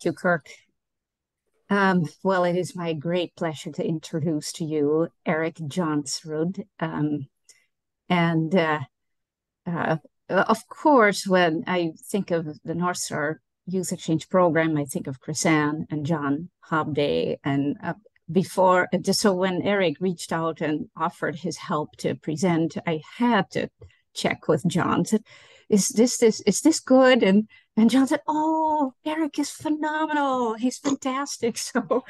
you, Kirk. Well, it is my great pleasure to introduce to you Eric Johnsrud. And uh, of course, when I think of the North Star Youth Exchange Program, I think of Chris Ann and John Hobday. And just so when Eric reached out and offered his help to present, I had to check with John. Said, is this good? And John said, "Oh, Eric is phenomenal. He's fantastic." So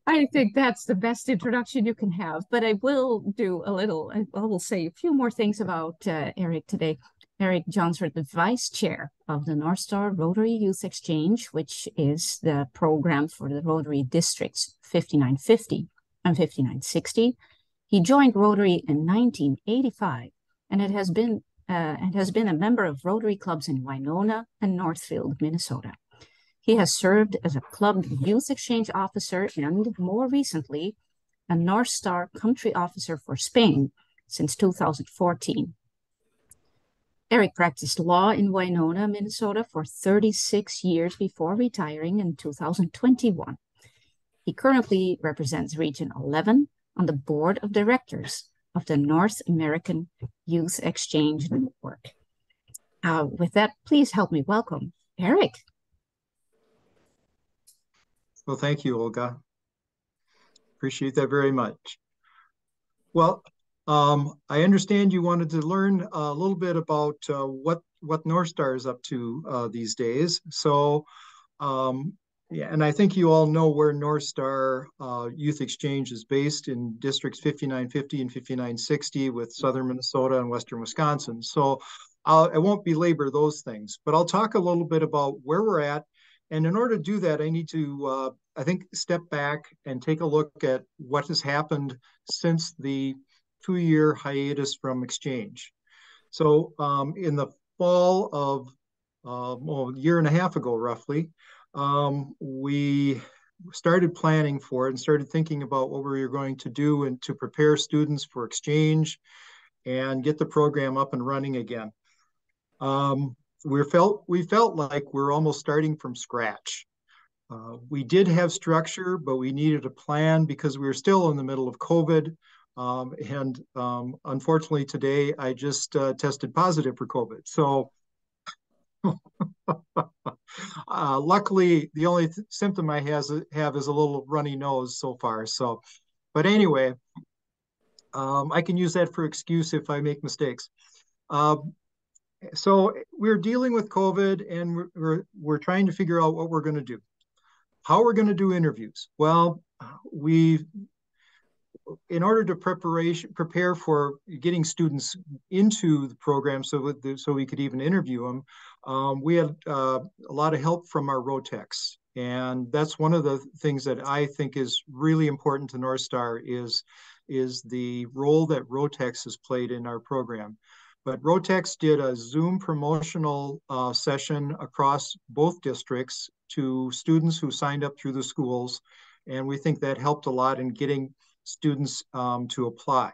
I think that's the best introduction you can have. But I will do a little, I will say a few more things about Eric today. Eric Johnsrud, the vice chair of the North Star Rotary Youth Exchange, which is the program for the Rotary districts 5950 and 5960. He joined Rotary in 1985, and it has been a member of Rotary clubs in Winona and Northfield, Minnesota. He has served as a club youth exchange officer and, more recently, a North Star country officer for Spain since 2014. Eric practiced law in Winona, Minnesota for 36 years before retiring in 2021. He currently represents Region 11 on the board of directors of the North American Youth Exchange Network. With that, please help me welcome Eric. Well, thank you, Olga. Appreciate that very much. Well, I understand you wanted to learn a little bit about what North Star is up to these days. So, yeah, and I think you all know where North Star Youth Exchange is based in districts 5950 and 5960 with southern Minnesota and western Wisconsin. So I won't belabor those things, but I'll talk a little bit about where we're at. And in order to do that, I need to, I think, step back and take a look at what has happened since the 2-year hiatus from exchange. So in the fall of a year and a half ago, roughly, we started planning for it and started thinking about what we were going to do and to prepare students for exchange and get the program up and running again. We felt like we're almost starting from scratch. We did have structure, but we needed a plan because we were still in the middle of COVID. Unfortunately, today I just tested positive for COVID. So luckily, the only symptom I have is a little runny nose so far. So, but anyway, I can use that for excuse if I make mistakes. So we're dealing with COVID, and we're trying to figure out what we're going to do, how we're going to do interviews. Well, in order to prepare for getting students into the program so we could even interview them, we had a lot of help from our ROTECs. And that's one of the things that I think is really important to North Star is the role that ROTECs has played in our program. But ROTECs did a Zoom promotional session across both districts to students who signed up through the schools. And we think that helped a lot in getting students to apply.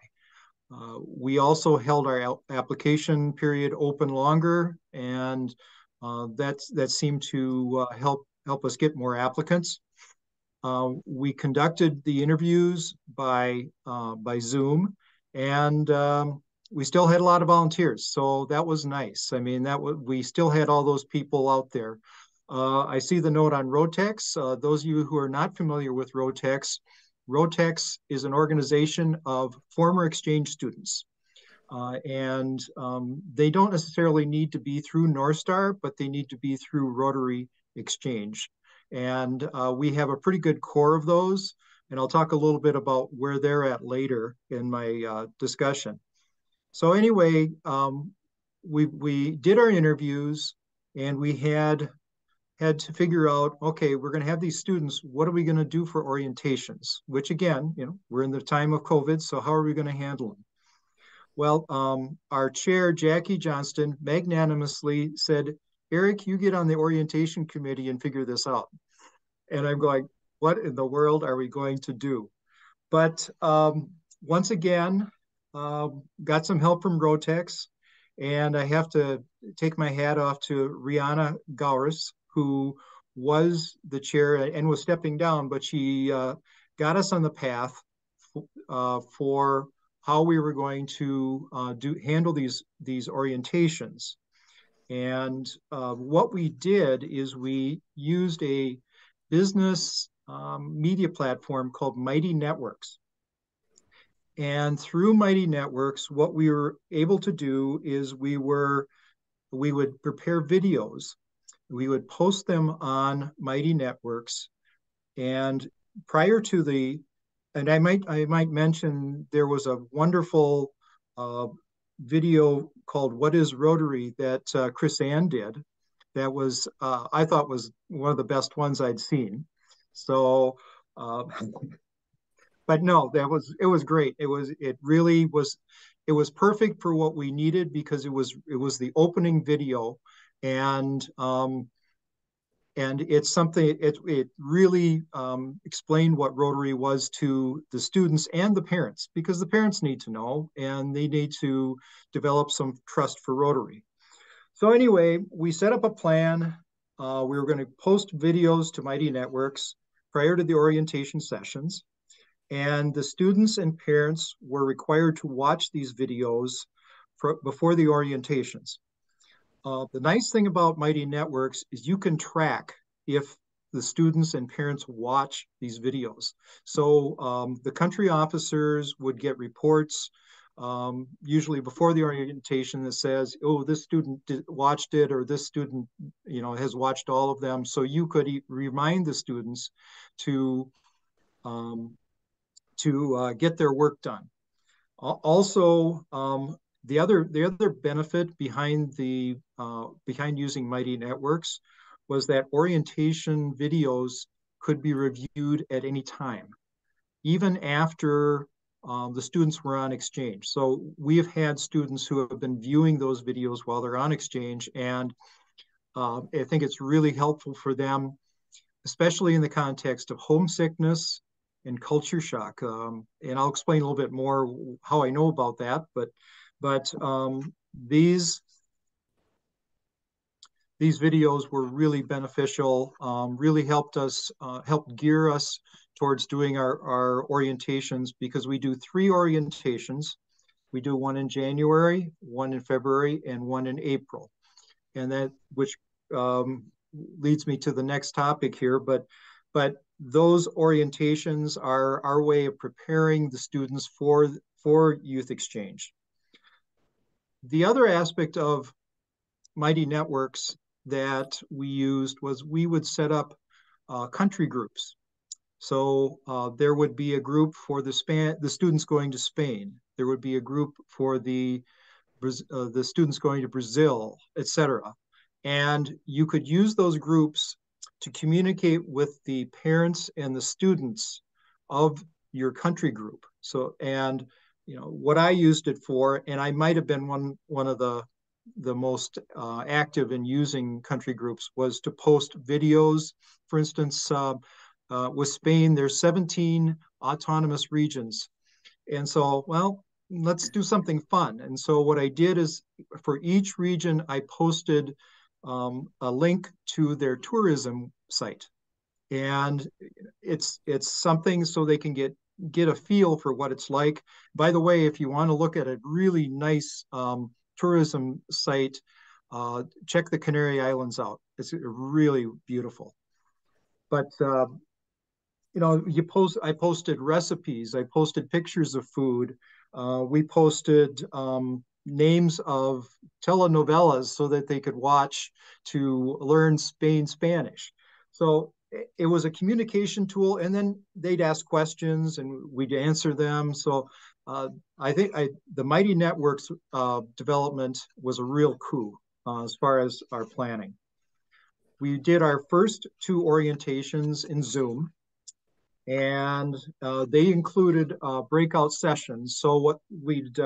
We also held our application period open longer, and that seemed to help us get more applicants. We conducted the interviews by Zoom, and we still had a lot of volunteers, so that was nice. I mean, we still had all those people out there. I see the note on ROTECs. Those of you who are not familiar with ROTECs is an organization of former exchange students. And they don't necessarily need to be through North Star, but they need to be through Rotary Exchange. And we have a pretty good core of those. And I'll talk a little bit about where they're at later in my discussion. So anyway, we did our interviews, and we had to figure out, okay, we're going to have these students. What are we going to do for orientations? Which again, we're in the time of COVID, so how are we going to handle them? Well, our chair, Jackie Johnston, magnanimously said, Eric, you get on the orientation committee and figure this out. And I'm going, what in the world are we going to do? But once again, got some help from ROTECs, and I have to take my hat off to Rihanna Gowris, who was the chair and was stepping down, but she got us on the path for how we were going to handle these orientations. And what we did is we used a business media platform called Mighty Networks. And through Mighty Networks, what we were able to do is we would prepare videos. We would post them on Mighty Networks. And prior to and I might mention there was a wonderful video called "What Is Rotary" that Chris Ann did. That was I thought was one of the best ones I'd seen. So, but no, it was great. It really was it was perfect for what we needed because it was the opening video, and it's something it really explained what Rotary was to the students and the parents, because the parents need to know and they need to develop some trust for Rotary. So anyway, we set up a plan. We were going to post videos to Mighty Networks prior to the orientation sessions, and the students and parents were required to watch these videos before the orientations. The nice thing about Mighty Networks is you can track if the students and parents watch these videos. So the country officers would get reports, usually before the orientation, that says, oh, this student watched it, or this student has watched all of them. So you could remind the students to get their work done. Also, the other benefit behind using Mighty Networks was that orientation videos could be reviewed at any time, even after the students were on exchange. So we have had students who have been viewing those videos while they're on exchange, and I think it's really helpful for them, especially in the context of homesickness and culture shock. And I'll explain a little bit more how I know about that, but these videos were really beneficial, really helped gear us towards doing our orientations, because we do 3 orientations. We do one in January, one in February, and one in April. And that, which leads me to the next topic here, but those orientations are our way of preparing the students for youth exchange. The other aspect of Mighty Networks that we used was we would set up country groups. So there would be a group for the students going to Spain. There would be a group for the students going to Brazil, etc. And you could use those groups to communicate with the parents and the students of your country group. So, and what I used it for, and I might have been one of the most active in using country groups, was to post videos. For instance, with Spain, there's 17 autonomous regions. And so, well, let's do something fun. And so what I did is, for each region, I posted a link to their tourism site. And it's something so they can get a feel for what it's like. By the way, if you want to look at a really nice tourism site, check the Canary Islands out. It's really beautiful. But I posted recipes, I posted pictures of food, we posted names of telenovelas so that they could watch to learn Spanish. So it was a communication tool, and then they'd ask questions and we'd answer them. So I think the Mighty Networks development was a real coup as far as our planning. We did our first 2 orientations in Zoom, and they included breakout sessions. So what we'd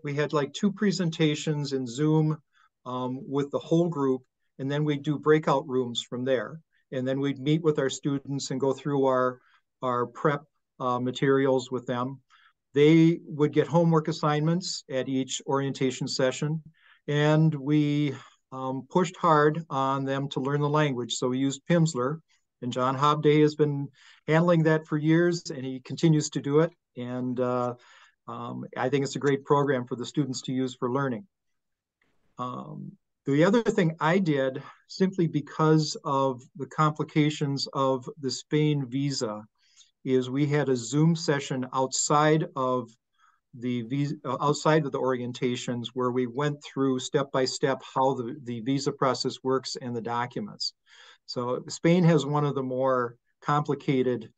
we had like 2 presentations in Zoom with the whole group, and then we'd do breakout rooms from there. And then we'd meet with our students and go through our prep materials with them. They would get homework assignments at each orientation session, and we pushed hard on them to learn the language. So we used Pimsleur, and John Hobday has been handling that for years, and he continues to do it. And I think it's a great program for the students to use for learning. The other thing I did, simply because of the complications of the Spain visa, is we had a Zoom session outside of the orientations where we went through step by step how the visa process works and the documents. So Spain has one of the more complicated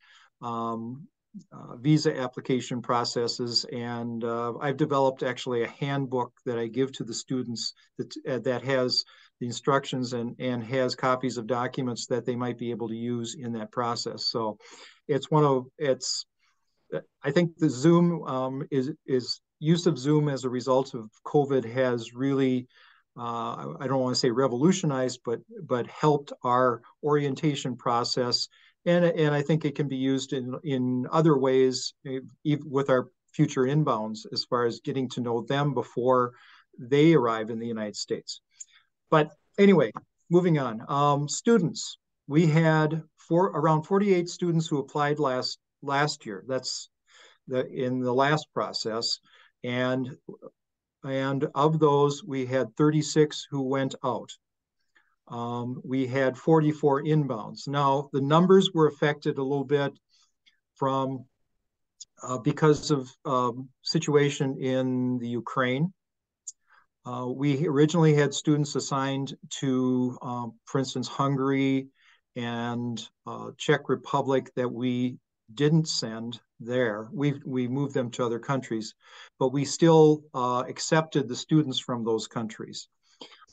visa application processes, and I've developed actually a handbook that I give to the students that has the instructions and has copies of documents that they might be able to use in that process. So I think the Zoom is use of Zoom as a result of COVID has really, I don't want to say revolutionized, but helped our orientation process. And I think it can be used in other ways, even with our future inbounds, as far as getting to know them before they arrive in the United States. But anyway, moving on. Students, we had around 48 students who applied last year. That's in the last process, and of those we had 36 who went out. We had 44 inbounds. Now the numbers were affected a little bit from because of situation in the Ukraine. We originally had students assigned to, for instance, Hungary and Czech Republic that we didn't send there. We moved them to other countries, but we still accepted the students from those countries.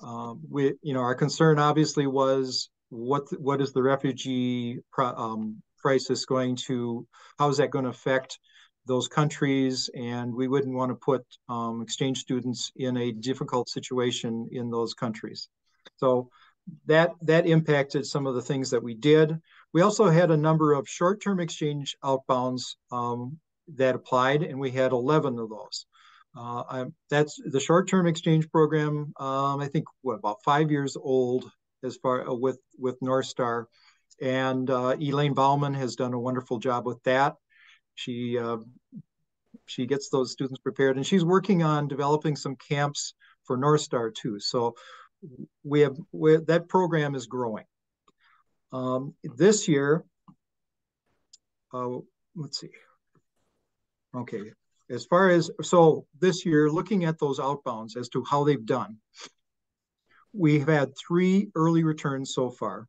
Our concern obviously was what is the refugee crisis going to, how is that going to affect those countries, and we wouldn't want to put exchange students in a difficult situation in those countries. So that impacted some of the things that we did. We also had a number of short-term exchange outbounds that applied, and we had 11 of those. That's the short-term exchange program. I think about 5 years old as far with North Star, and Elaine Bauman has done a wonderful job with that. She gets those students prepared, and she's working on developing some camps for North Star too. So that program is growing. This year, let's see. Okay, this year, looking at those outbounds as to how they've done, we've had 3 early returns so far.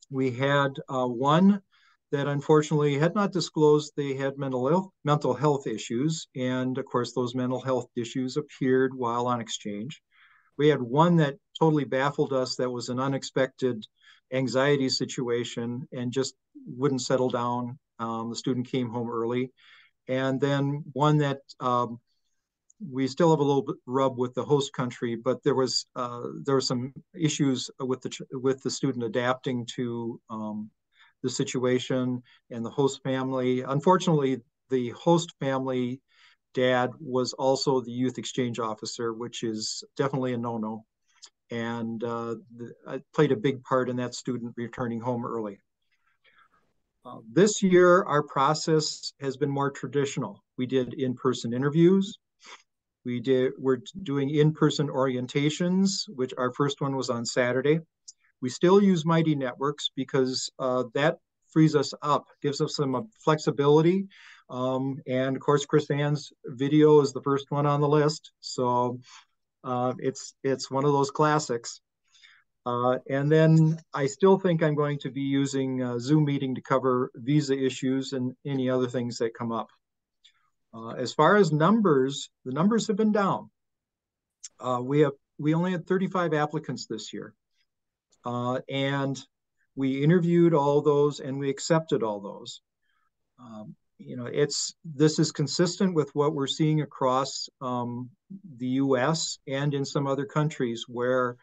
We had one that unfortunately had not disclosed they had mental health issues. And of course, those mental health issues appeared while on exchange. We had one that totally baffled us that was an unexpected anxiety situation and just wouldn't settle down. The student came home early. And then one that we still have a little bit rub with the host country, but there were some issues with the student adapting to the situation and the host family. Unfortunately, the host family dad was also the youth exchange officer, which is definitely a no-no, and played a big part in that student returning home early. This year, our process has been more traditional. We did in-person interviews. We're doing in-person orientations, which our first one was on Saturday. We still use Mighty Networks because that frees us up, gives us some flexibility. And of course, Chris Ann's video is the first one on the list. So it's one of those classics. And then I still think I'm going to be using Zoom meeting to cover visa issues and any other things that come up. As far as numbers, the numbers have been down. We only had 35 applicants this year. And we interviewed all those and we accepted all those. This is consistent with what we're seeing across the US and in some other countries where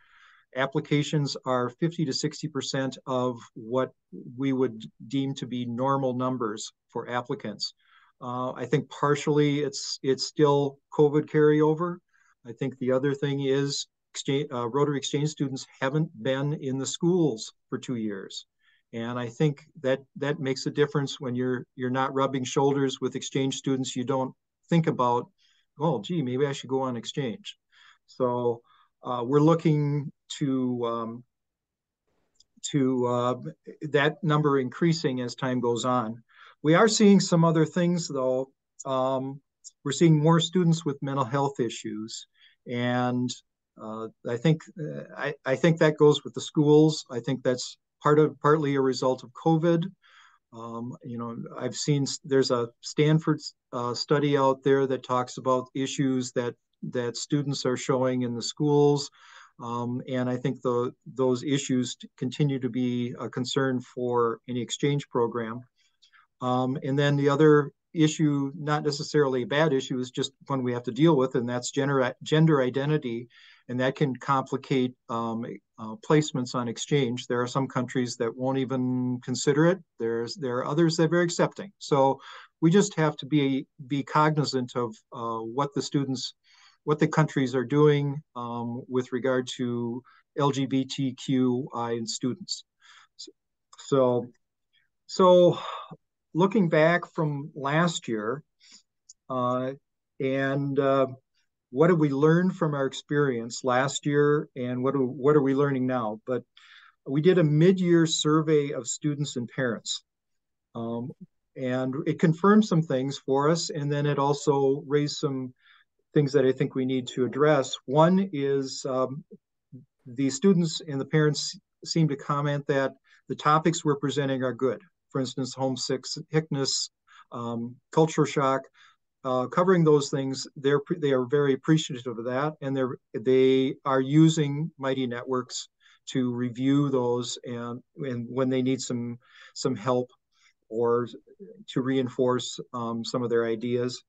applications are 50 to 60% of what we would deem to be normal numbers for applicants. I think partially it's still COVID carryover. I think the other thing is Rotary Exchange students haven't been in the schools for 2 years. And I think that makes a difference when you're not rubbing shoulders with exchange students. You don't think about, oh, gee, maybe I should go on exchange. So we're looking to that number increasing as time goes on. We are seeing some other things, though. We're seeing more students with mental health issues, and I think that goes with the schools. I think that's partly a result of COVID. I've seen there's a Stanford study out there that talks about issues that students are showing in the schools. And I think those issues continue to be a concern for any exchange program. And then the other issue, not necessarily a bad issue, is just one we have to deal with, and that's gender identity. And that can complicate placements on exchange. There are some countries that won't even consider it. There are others that are very accepting. So we just have to be cognizant of what the countries are doing with regard to LGBTQI and students. So looking back from last year, and what did we learn from our experience last year, and what are we learning now? But we did a mid-year survey of students and parents, and it confirmed some things for us, and then it also raised some things that I think we need to address. One is the students and the parents seem to comment that the topics we're presenting are good. For instance, homesickness, culture shock, covering those things. They are very appreciative of that, and they are using Mighty Networks to review those and when they need some help or to reinforce some of their ideas.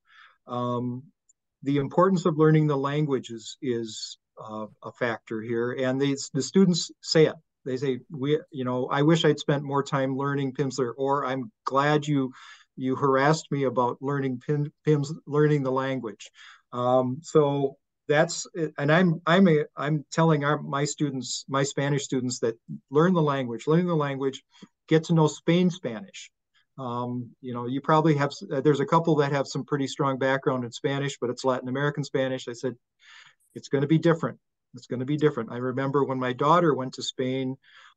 The importance of learning the language is a factor here, and the students say it. They say, I wish I'd spent more time learning Pimsleur, or I'm glad you harassed me about learning learning the language. So that's, and I'm telling my students, my Spanish students, that learning the language, get to know Spain Spanish. You probably have, there's a couple that have some pretty strong background in Spanish, but it's Latin American Spanish. I said, it's going to be different. It's going to be different. I remember when my daughter went to Spain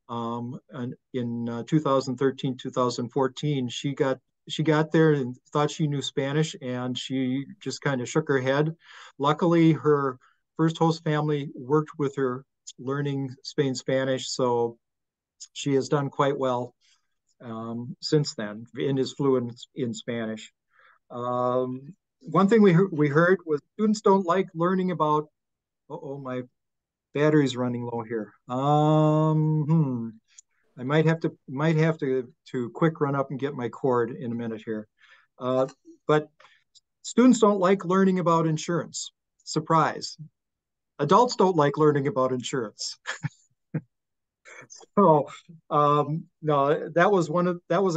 in 2013, 2014, she got there and thought she knew Spanish, and she just kind of shook her head. Luckily, her first host family worked with her learning Spain Spanish, so she has done quite well since then and is fluent in Spanish. One thing we heard was students don't like learning about, my battery's running low here. I might have to quick run up and get my cord in a minute here. But students don't like learning about insurance. Surprise. Adults don't like learning about insurance. So no, that was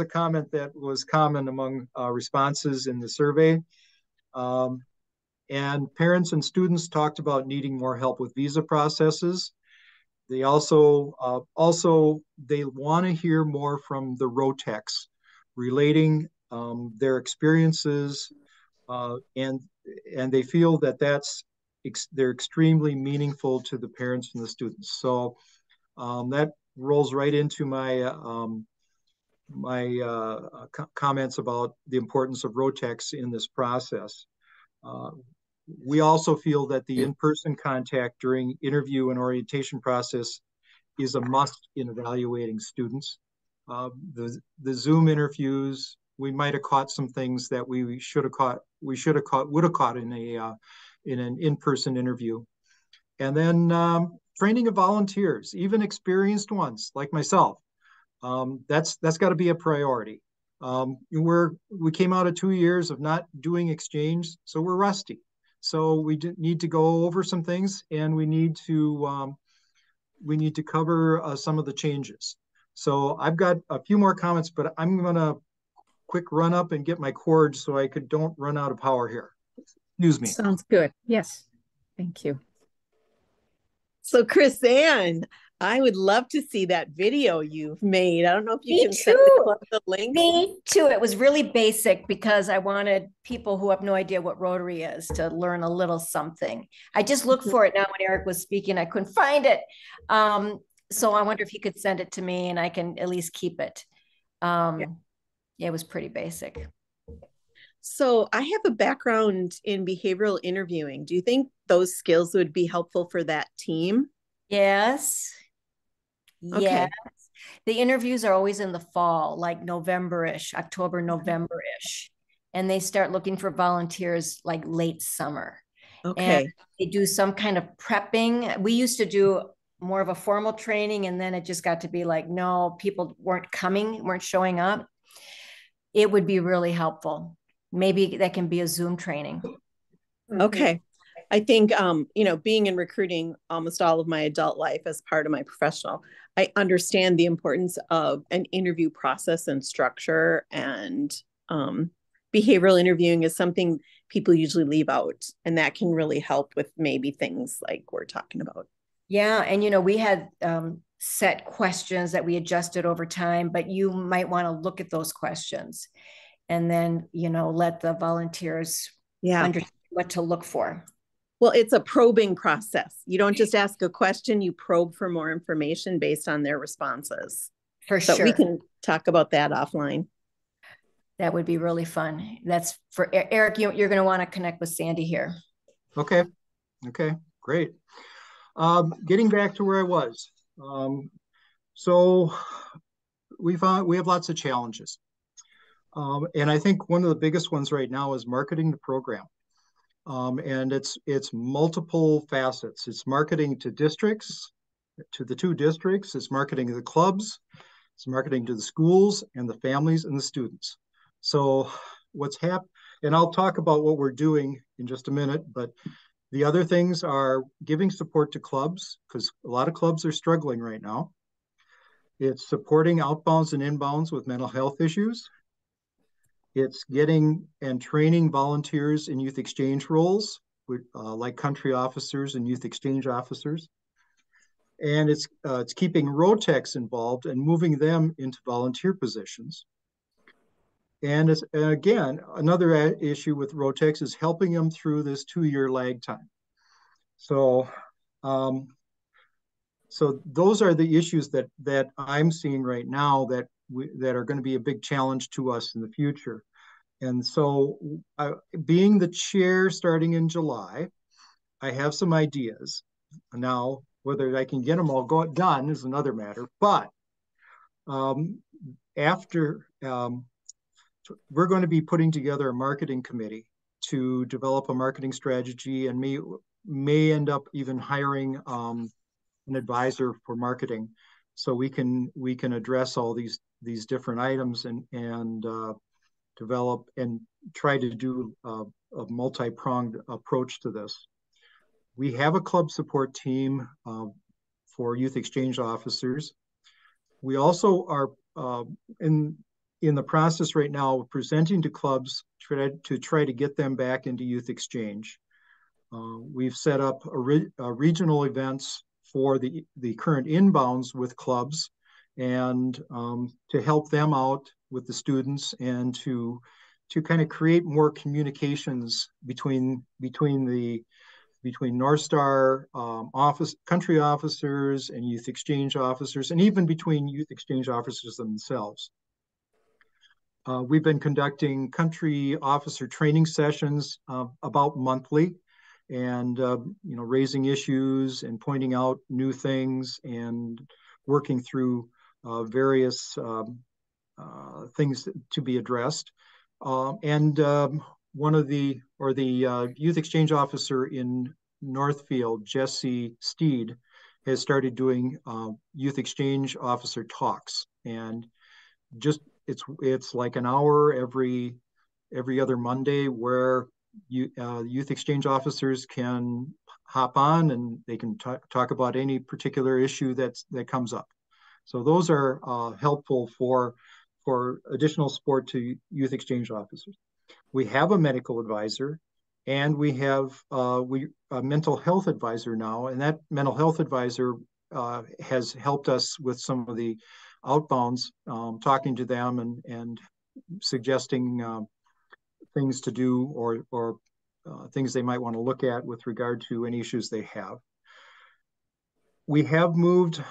a comment that was common among responses in the survey. And parents and students talked about needing more help with visa processes. They also they want to hear more from the Rotex relating their experiences, and they feel that they're extremely meaningful to the parents and the students. So that rolls right into my comments about the importance of Rotex in this process. We also feel that the in-person contact during interview and orientation process is a must in evaluating students. The Zoom interviews, we might have caught some things that we would have caught in an in-person interview. And then training of volunteers, even experienced ones like myself. That's got to be a priority. We came out of 2 years of not doing exchange, so we're rusty. So we need to go over some things, and we need to cover some of the changes. So I've got a few more comments, but I'm going to quick run up and get my cord so I don't run out of power here. Excuse me. Sounds good. Yes. Thank you. So, Chris Ann, I would love to see that video you've made. I don't know if you Me can send the too. club the link. Me too. It was really basic because I wanted people who have no idea what Rotary is to learn a little something. I just looked for it now when Eric was speaking. I couldn't find it. So I wonder if you could send it to me and I can at least keep it. Yeah. Yeah, it was pretty basic. So, I have a background in behavioral interviewing. Do you think those skills would be helpful for that team? Yes. Yeah. Okay. The interviews are always in the fall, like November-ish, October, Mhm. November-ish. And they start looking for volunteers like late summer. And Okay. they do some kind of prepping. We used to do more of a formal training, and then it just got to be like, no, people weren't coming, weren't showing up. It would be really helpful. Maybe that can be a Zoom training. Okay. I think being in recruiting almost all of my adult life as part of my professional, I understand the importance of an interview process and structure, and behavioral interviewing is something people usually leave out, and that can really help with maybe things like we're talking about. Yeah, and we had set questions that we adjusted over time, but you might want to look at those questions and then, let the volunteers Yeah. understand what to look for. Well, it's a probing process. You don't just ask a question, you probe for more information based on their responses. For But we sure. can talk about that offline. That would be really fun. That's for Eric, you're going to want to connect with Sandy here. Okay. Okay. Great. Getting back to where I was. So we have lots of challenges. And I think one of the biggest ones right now is marketing the program. And it's multiple facets. It's marketing to districts, to the two districts. It's marketing to the clubs. It's marketing to the schools and the families and the students. So what's happened, and I'll talk about what we're doing in just a minute, but the other things are giving support to clubs, because a lot of clubs are struggling right now. It's supporting outbounds and inbounds with mental health issues. It's getting and training volunteers in youth exchange roles, like country officers and youth exchange officers. And it's keeping Rotex involved and moving them into volunteer positions. And it's, again, another issue with Rotex is helping them through this 2-year lag time. So, so those are the issues that I'm seeing right now that are going to be a big challenge to us in the future. And so, being the chair starting in July, I have some ideas. Now, whether I can get them all done is another matter. But after we're going to be putting together a marketing committee to develop a marketing strategy, and may end up even hiring an advisor for marketing, so we can address all these different items and develop and try to do a multi-pronged approach to this. We have a club support team for youth exchange officers. We also are in the process right now of presenting to clubs to try to get them back into youth exchange. We've set up regional events for the current inbounds with clubs, and to help them out with the students, and to kind of create more communications between North Star country officers and youth exchange officers, and even between youth exchange officers themselves. We've been conducting country officer training sessions about monthly, and raising issues and pointing out new things, and working through various things to be addressed. And one of the youth exchange officer in Northfield, Jesse Steed, has started doing youth exchange officer talks, and just it's like an hour every other Monday, where youth exchange officers can hop on and they can talk about any particular issue that comes up. So those are helpful for additional support to youth exchange officers. We have a medical advisor, And we have a mental health advisor now, and that mental health advisor has helped us with some of the outbounds, talking to them and suggesting things to do or things they might want to look at with regard to any issues they have. We have moved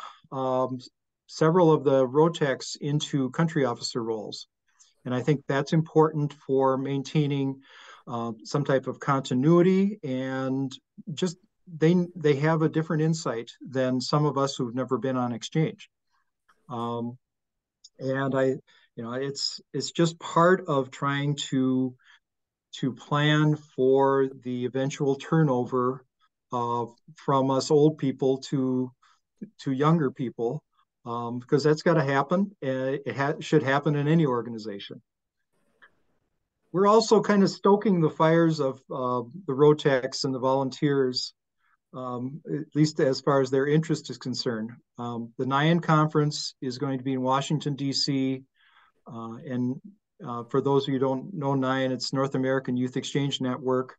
several of the ROTECs into country officer roles. And I think that's important for maintaining some type of continuity, and just they have a different insight than some of us who've never been on exchange. And it's just part of trying to plan for the eventual turnover from us old people to younger people, because that's got to happen. It should happen in any organization. We're also kind of stoking the fires of the ROTECs and the volunteers, at least as far as their interest is concerned. The NIAN conference is going to be in Washington, D.C. And for those of you who don't know NIAN, it's North American Youth Exchange Network.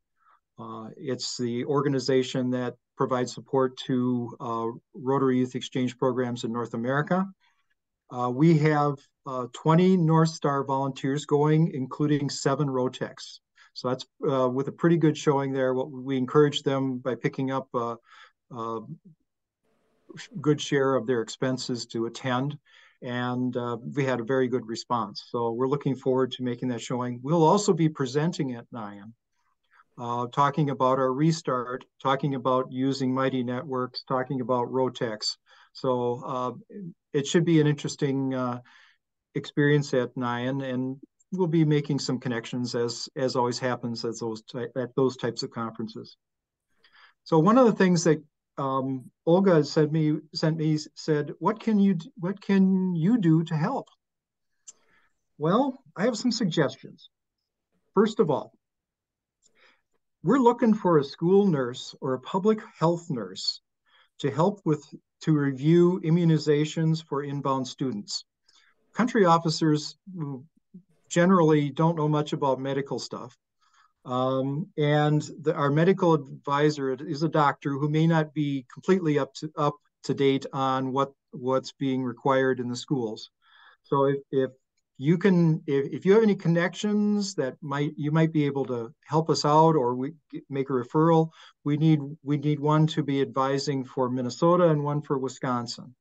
It's the organization that provides support to Rotary Youth Exchange programs in North America. We have 20 North Star volunteers going, including 7 ROTECs. So that's with a pretty good showing there. We encourage them by picking up a good share of their expenses to attend. And we had a very good response. So we're looking forward to making that showing. We'll also be presenting at NIAN, talking about our restart, talking about using Mighty Networks, talking about ROTECs. So it should be an interesting experience at NIAN, and we'll be making some connections as always happens at those types of conferences. So one of the things that Olga sent me said, what can you do to help? Well, I have some suggestions. First of all, we're looking for a school nurse or a public health nurse to help to review immunizations for inbound students. Country officers generally don't know much about medical stuff. And our medical advisor is a doctor who may not be completely up to date on what's being required in the schools. So if you have any connections that you might be able to help us out, or we make a referral, we need one to be advising for Minnesota and one for Wisconsin.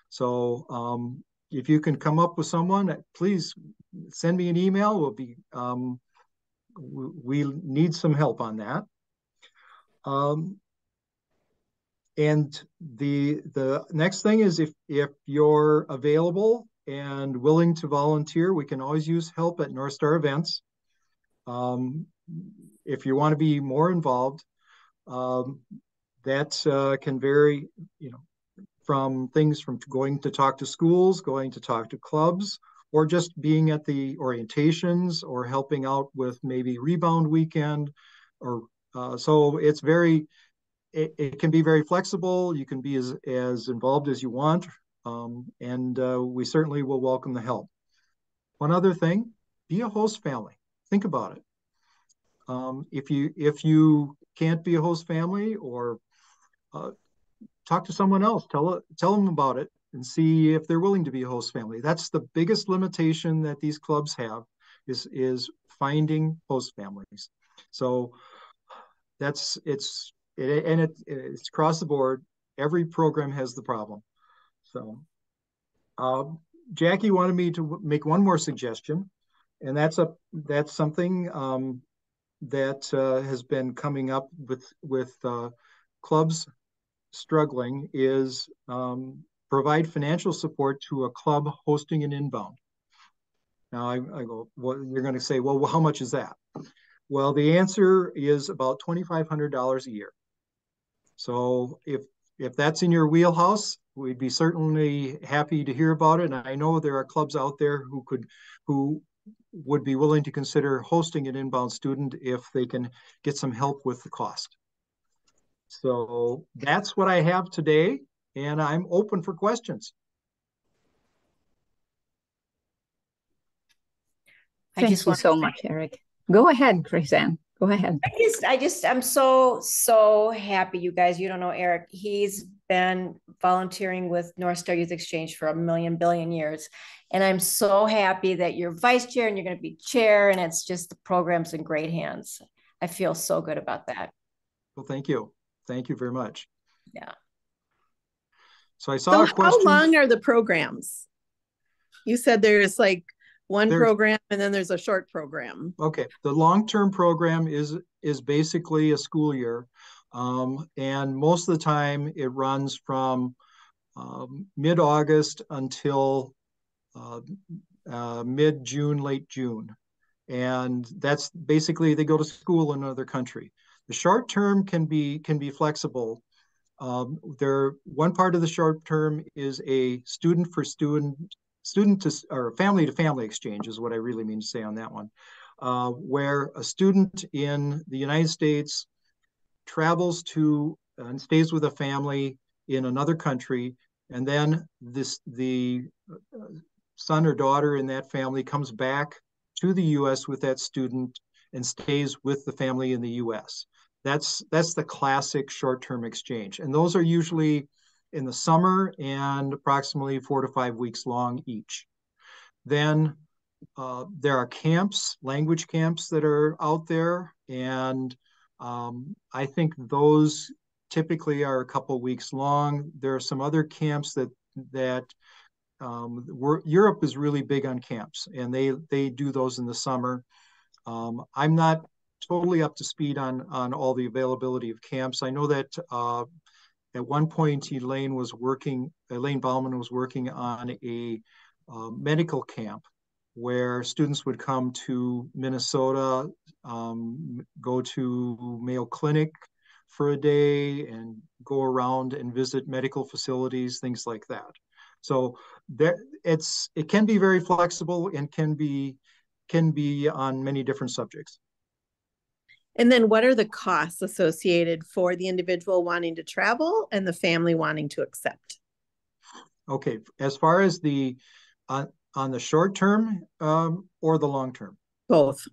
So if you can come up with someone, please send me an email. We need some help on that. And the next thing is if you're available and willing to volunteer, we can always use help at North Star events. If you want to be more involved, that can vary, from going to talk to schools, going to talk to clubs, or just being at the orientations or helping out with maybe rebound weekend. Or so it can be very flexible. You can be as involved as you want. And we certainly will welcome the help. One other thing, be a host family. Think about it. If you can't be a host family, or talk to someone else, tell them about it and see if they're willing to be a host family. That's the biggest limitation that these clubs have is finding host families. So it's across the board. Every program has the problem. So Jackie wanted me to make one more suggestion, and that's something that has been coming up with clubs struggling, is provide financial support to a club hosting an inbound. Now I go, well, you're going to say, well, how much is that? Well, the answer is about $2,500 a year. So if that's in your wheelhouse, we'd be certainly happy to hear about it. And I know there are clubs out there who would be willing to consider hosting an inbound student if they can get some help with the cost. So that's what I have today, and I'm open for questions. Thank you so much, Eric. Go ahead, Chris Ann. Go ahead. I'm so happy, you guys. You don't know Eric. He's been volunteering with North Star Youth Exchange for a million billion years. And I'm so happy that you're vice chair and you're going to be chair. And it's just the program's in great hands. I feel so good about that. Well, thank you. Thank you very much. Yeah. So I saw a question. How long are the programs? You said there's like one program and then there's a short program. Okay. The long-term program is basically a school year. And most of the time it runs from mid-August until mid-June, late June. And that's basically they go to school in another country. The short term can be flexible. One part of the short term is a student to or family to family exchange is what I really mean to say on that one, where a student in the United States travels to and stays with a family in another country, and then the son or daughter in that family comes back to the U.S. with that student and stays with the family in the U.S. That's the classic short-term exchange, and those are usually in the summer and approximately 4 to 5 weeks long each. Then there are camps, language camps that are out there, and I think those typically are a couple of weeks long. There are some other camps that Europe is really big on camps, and they do those in the summer. I'm not totally up to speed on all the availability of camps. I know that at one point Elaine Bauman was working on a medical camp where students would come to Minnesota, go to Mayo Clinic for a day and go around and visit medical facilities, things like that. So it can be very flexible and can be on many different subjects. And then what are the costs associated for the individual wanting to travel and the family wanting to accept? Okay, as far as on the short term or the long term? Both.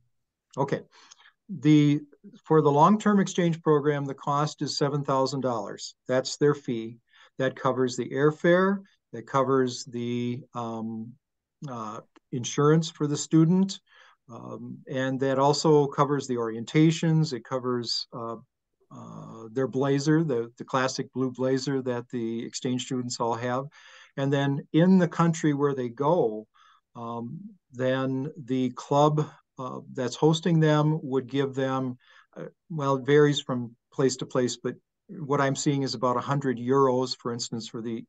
Okay. For the long-term exchange program, the cost is $7,000. That's their fee. That covers the airfare, that covers the insurance for the student, and that also covers the orientations. It covers their blazer, the classic blue blazer that the exchange students all have. And then in the country where they go, then the club that's hosting them would give them, well, it varies from place to place, but what I'm seeing is about 100 euros, for instance, for the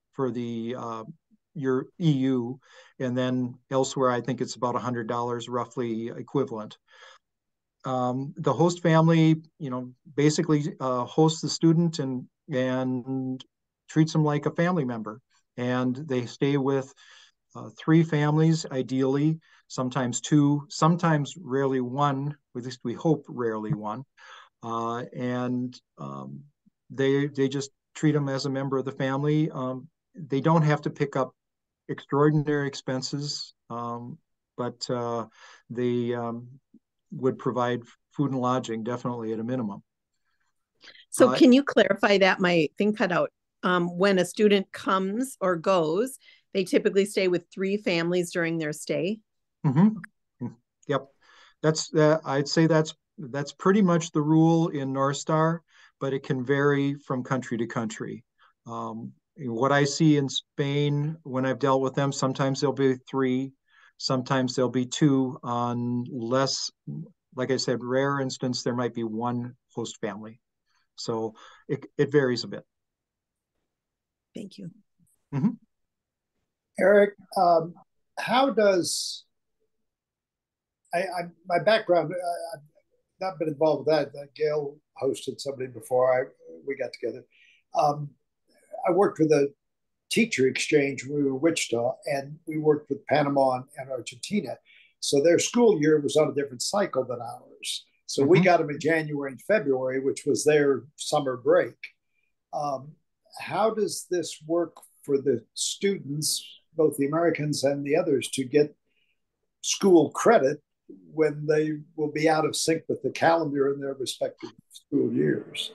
your EU, and then elsewhere I think it's about $100 roughly equivalent. The host family, basically hosts the student and treats them like a family member, and they stay with 3 families ideally, sometimes 2, sometimes rarely 1, at least we hope rarely 1, and they just treat them as a member of the family. They don't have to pick up extraordinary expenses, but they would provide food and lodging definitely at a minimum. So can you clarify that? My thing cut out. When a student comes or goes, they typically stay with 3 families during their stay? Mm-hmm. Yep. I'd say that's pretty much the rule in North Star, but it can vary from country to country. What I see in Spain, when I've dealt with them, sometimes there'll be 3, sometimes there'll be 2. On less, like I said, rare instance, there might be 1 host family. So it varies a bit. Thank you. Mm-hmm. Eric, how does my background? I've not been involved with that. Gail hosted somebody before we got together. I worked with a teacher exchange when we were in Wichita, and we worked with Panama and Argentina. So their school year was on a different cycle than ours. So we got them in January and February, which was their summer break. How does this work for the students, both the Americans and the others, to get school credit when they will be out of sync with the calendar in their respective school years.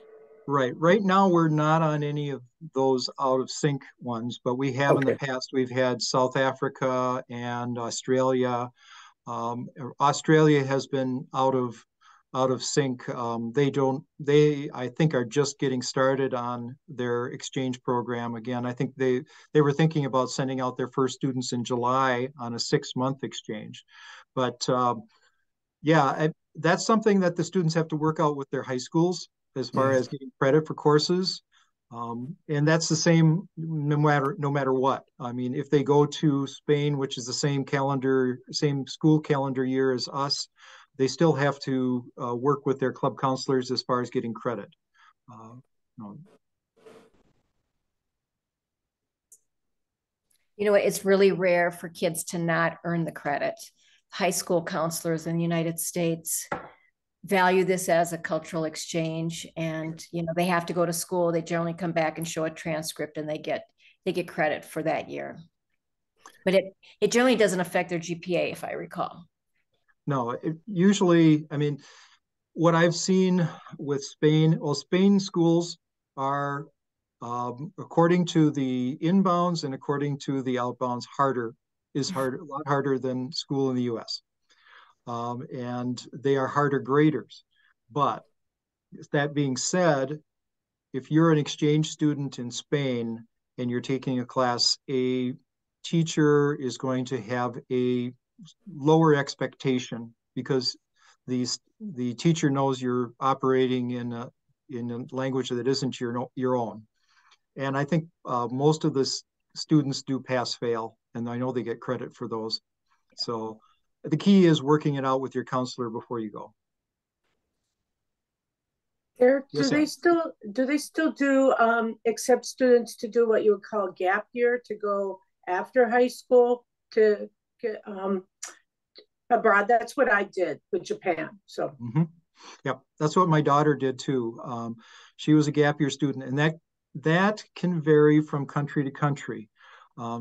Right. Right now, we're not on any of those out of sync ones, but we have in the past, we've had South Africa and Australia. Australia has been out of sync. They I think are just getting started on their exchange program again. I think they were thinking about sending out their first students in July on a 6-month exchange. But yeah, that's something that the students have to work out with their high schools as far as getting credit for courses. And that's the same no matter what. I mean, if they go to Spain, which is the same school calendar year as us, they still have to work with their club counselors as far as getting credit. You know, it's really rare for kids to not earn the credit. High school counselors in the United States value this as a cultural exchange, and they have to go to school. They generally come back and show a transcript, and they get credit for that year. But it generally doesn't affect their GPA, if I recall. No, usually, I mean, what I've seen with Spain, well, Spain schools are, according to the inbounds and according to the outbounds, a lot harder than school in the U.S. And they are harder graders. But that being said, if you're an exchange student in Spain and you're taking a class, a teacher is going to have a lower expectation because the teacher knows you're operating in a language that isn't your own. And I think most of the students do pass fail, and I know they get credit for those. So the key is working it out with your counselor before you go. Eric, Yes, do they still do accept students to do what you would call gap year, to go after high school to get abroad? That's what I did with Japan. So Yep, that's what my daughter did too. She was a gap year student, and that can vary from country to country.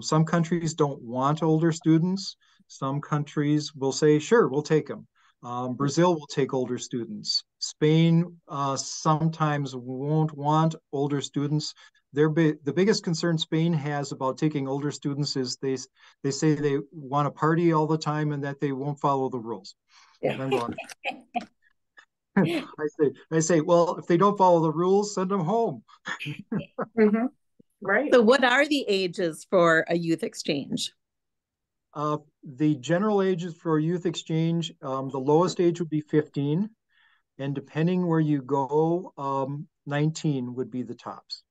Some countries don't want older students. Some countries will say, sure, we'll take them. Brazil will take older students. Spain sometimes won't want older students. The biggest concern Spain has about taking older students is they say they want to party all the time and that they won't follow the rules. And I'm going, I say, well, if they don't follow the rules, send them home. Right. So what are the ages for a youth exchange? The general ages for youth exchange, the lowest age would be 15, and depending where you go, 19 would be the tops.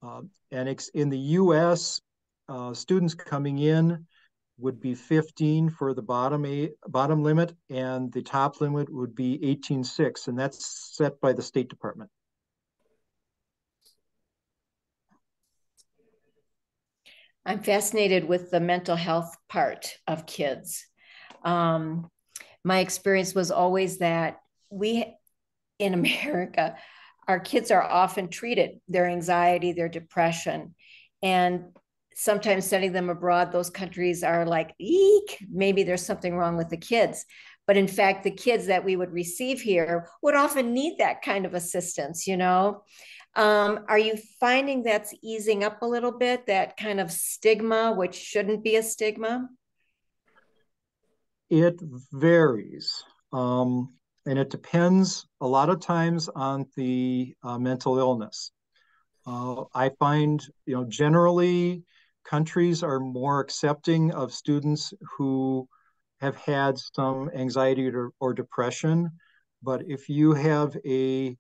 And in the U.S., students coming in would be 15 for the bottom limit, and the top limit would be 18.6, and that's set by the State Department. I'm fascinated with the mental health part of kids. My experience was always that in America, our kids are often treated, their anxiety, their depression, and sometimes sending them abroad, those countries are like, eek, maybe there's something wrong with the kids. But in fact, the kids that we would receive here would often need that kind of assistance, Are you finding that's easing up a little bit, that kind of stigma, which shouldn't be a stigma? It varies. And it depends a lot of times on the mental illness. I find, generally countries are more accepting of students who have had some anxiety or depression. But if you have a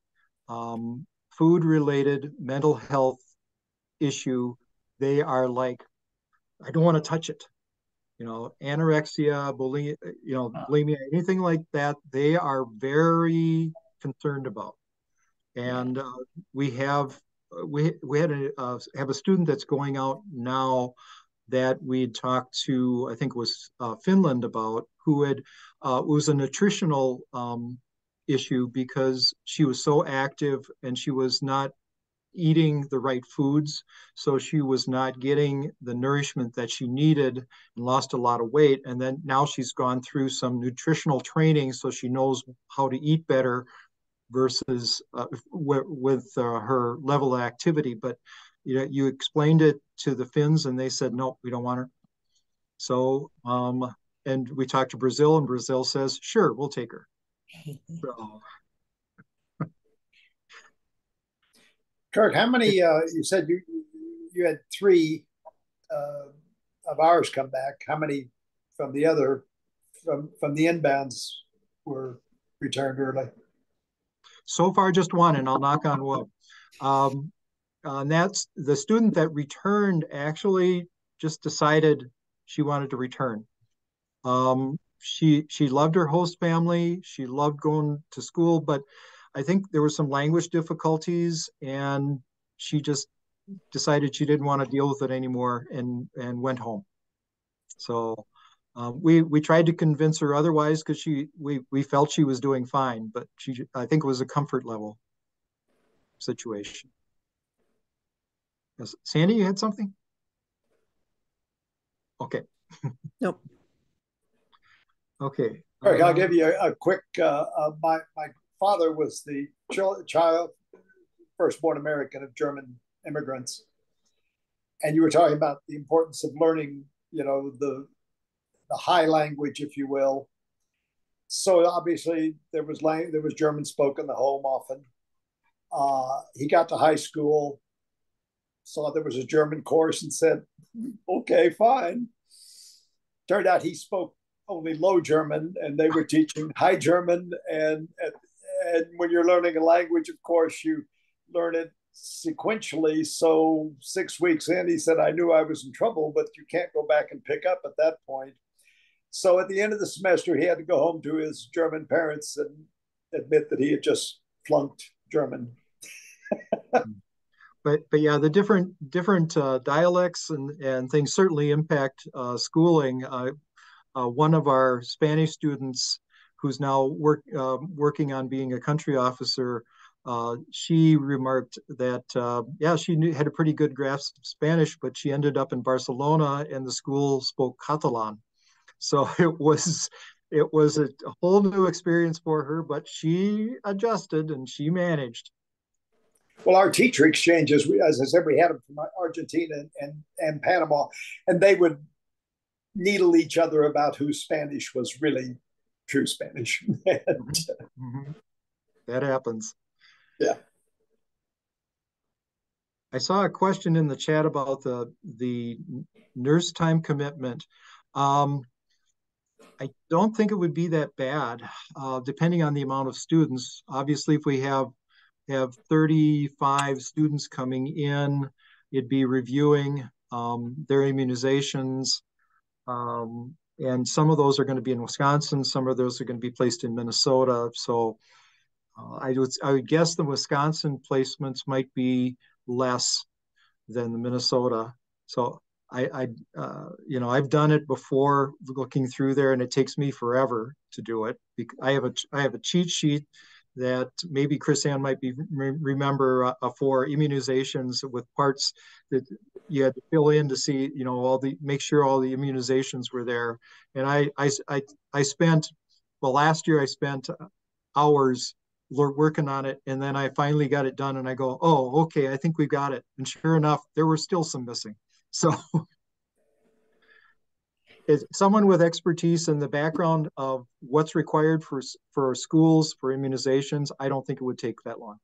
food-related mental health issue, they are like, I don't want to touch it. Anorexia, bulimia, anything like that, they are very concerned about. And we had have a student that's going out now that we talked to, I think it was Finland, about, who had it was a nutritional issue because she was so active and she was not eating the right foods. So she was not getting the nourishment that she needed and lost a lot of weight. And then now she's gone through some nutritional training, so she knows how to eat better versus with her level of activity. But you explained it to the Finns and they said, no, we don't want her. So, and we talked to Brazil and Brazil says, sure, we'll take her. So. Kirk, how many, you said you had 3 of ours come back. How many from the other, from the inbounds were returned early? So far, just 1, and I'll knock on wood. And that's the student that returned actually just decided she wanted to return. She loved her host family. She loved going to school, but I think there were some language difficulties, and she just decided she didn't want to deal with it anymore and went home. So we tried to convince her otherwise because we felt she was doing fine, but I think it was a comfort level situation. Yes. Sandy, you had something? Okay. Nope. Okay. Eric, I'll give you a quick, my father was the child, firstborn American of German immigrants. And you were talking about the importance of learning, the high language, if you will. So obviously there was German spoken in the home often. He got to high school, saw there was a German course and said, okay, fine. Turned out he spoke only Low German and they were teaching High German. And when you're learning a language, of course, you learn it sequentially. So 6 weeks in, he said, I knew I was in trouble, but you can't go back and pick up at that point. So at the end of the semester, he had to go home to his German parents and admit that he had just flunked German. But yeah, the different dialects and things certainly impact schooling. One of our Spanish students, who's now working on being a country officer, she remarked that she had a pretty good grasp of Spanish, but she ended up in Barcelona and the school spoke Catalan. So it was a whole new experience for her, but she adjusted and she managed. Well, our teacher exchanges, as I said, we had them from Argentina and Panama, and they would needle each other about whose Spanish was really true Spanish. Mm-hmm. That happens. Yeah. I saw a question in the chat about the nurse time commitment. I don't think it would be that bad, depending on the amount of students. Obviously, if we have 35 students coming in, it'd be reviewing their immunizations. And some of those are going to be in Wisconsin. Some of those are going to be placed in Minnesota. So I would guess the Wisconsin placements might be less than the Minnesota. So I've done it before, looking through there, and it takes me forever to do it. I have a cheat sheet that maybe Chris Ann might remember for immunizations with parts that you had to fill in to see, make sure all the immunizations were there. And I spent, last year I spent hours working on it, and then I finally got it done and I go, oh, okay, I think we got it. And sure enough, there were still some missing. So as someone with expertise in the background of what's required for schools, for immunizations, I don't think it would take that long.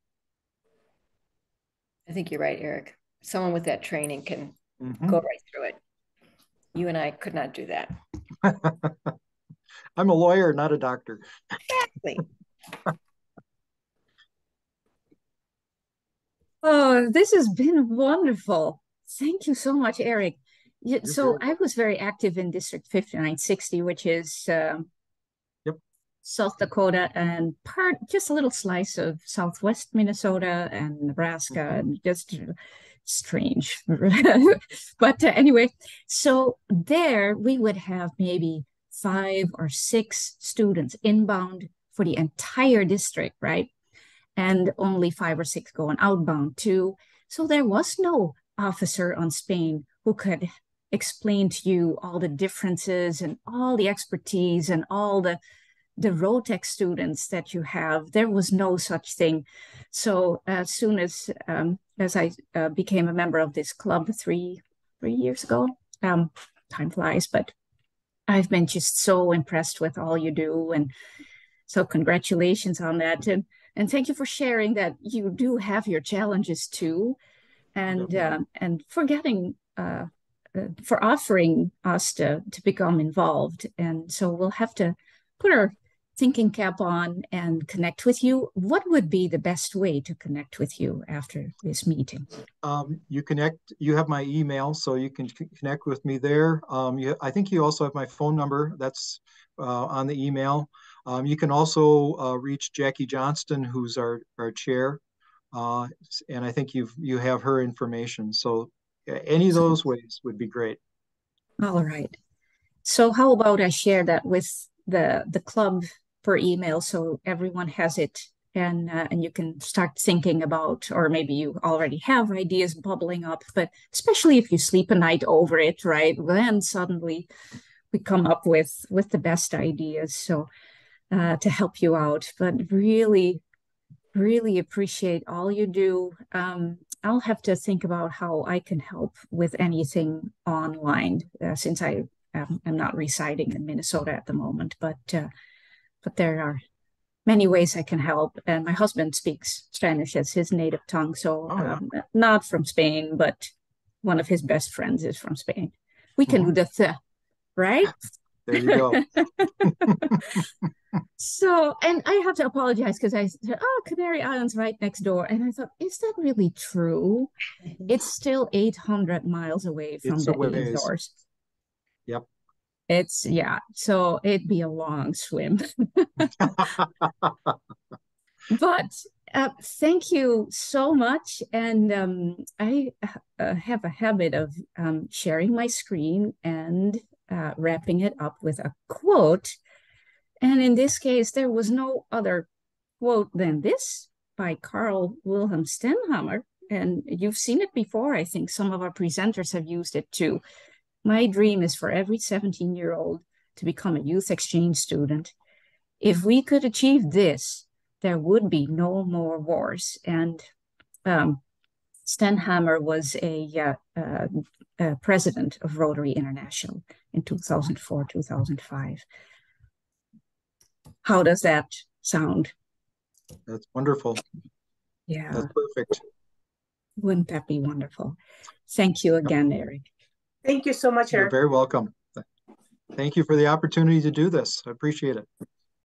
I think you're right, Eric. Someone with that training can go right through it. You and I could not do that. I'm a lawyer, not a doctor. Exactly. Oh, this has been wonderful. Thank you so much, Eric. So I was very active in District 5960, which is South Dakota and just a little slice of Southwest Minnesota and Nebraska, and just strange. But anyway, so there we would have maybe 5 or 6 students inbound for the entire district, right? And only 5 or 6 going outbound too. So there was no officer on Spain who could explain to you all the differences and all the expertise and all the Rotec students that you have. There was no such thing. So as soon as I became a member of this club three years ago, time flies, but I've been just so impressed with all you do, and so congratulations on that, and thank you for sharing that you do have your challenges too, and for getting for offering us to become involved. And so we'll have to put our thinking cap on and connect with you. What would be the best way to connect with you after this meeting? You have my email, so you can connect with me there. I think you also have my phone number. That's on the email. You can also reach Jackie Johnston, who's our chair. And I think you have her information. So any of those ways would be great. All right. So how about I share that with the club per email, so everyone has it, and you can start thinking about, or maybe you already have ideas bubbling up, but especially if you sleep a night over it, right? Then suddenly we come up with the best ideas. So to help you out, but really, really appreciate all you do. I'll have to think about how I can help with anything online, since I'm not residing in Minnesota at the moment, but there are many ways I can help. And my husband speaks Spanish as his native tongue, so not from Spain, but one of his best friends is from Spain. We can do the right? There you go. So, and I have to apologize because I said, oh, Canary Islands right next door. And I thought, is that really true? It's still 800 miles away from the Azores. Yep. So it'd be a long swim. But thank you so much. And I have a habit of sharing my screen and wrapping it up with a quote. And in this case, there was no other quote than this by Carl Wilhelm Stenhammar. And you've seen it before. I think some of our presenters have used it too. My dream is for every 17-year-old to become a youth exchange student. If we could achieve this, there would be no more wars. And Stenhammar was a president of Rotary International in 2004, 2005. How does that sound? That's wonderful. Yeah. That's perfect. Wouldn't that be wonderful? Thank you again, Eric. Thank you so much, Eric. You're very welcome. Thank you for the opportunity to do this. I appreciate it.